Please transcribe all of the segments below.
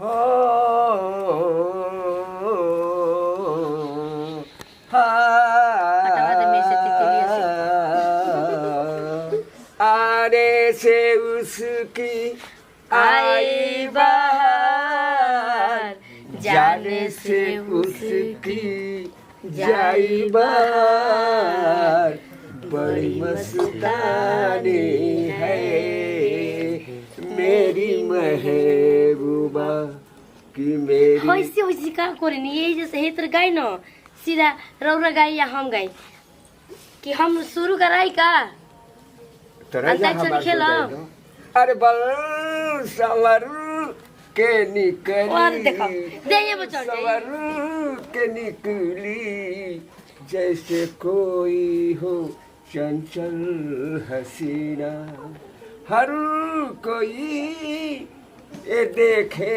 हो हाँ हटावा दे मेरे से तितलिया से। आने से उसकी आई बाहर, जाने से उसकी जाई बाहर, बड़ी मस्तानी है मेरी महबूबा की मेरी। वैसे वैसे का करे नहीं ये जैसे हेतर गाय न सीधा रौरा गाय या हम गाय कि हम शुरू कराई का अंताक्षरी खेलब। अरे बल सवर के और निकली देखो दे ये बच्चा सवर के निकली जैसे कोई हो चंचल हसीना, हर कोई ये देखे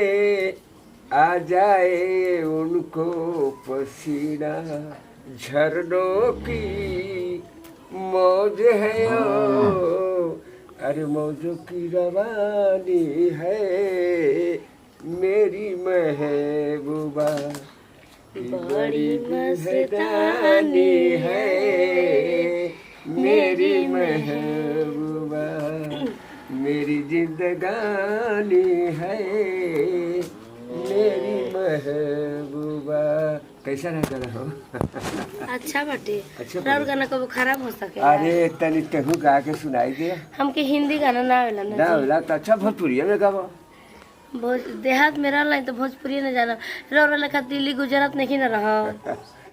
आ जाए उनको पसीना, झरनों की मौज है ओ, अरे मौजों की रवानी है मेरी महबूबा की बड़ी मस्तानी है मेरी महबूबा, मेरी जिंदगानी है मेरी महबूबा। कैसा रहता हो? अच्छा बाटे। अच्छा रौर गाना कबो खराब हो सके। अरे तनी तेहू गा के सुनाई दे हमके हिंदी गाना ना आवेला ना ना जी। होला तो अच्छा भोजपुरी में गाबो। देहात में रहला तो भोजपुरी न जाना रौरा लेखा दिल्ली गुजरात नहीं न रह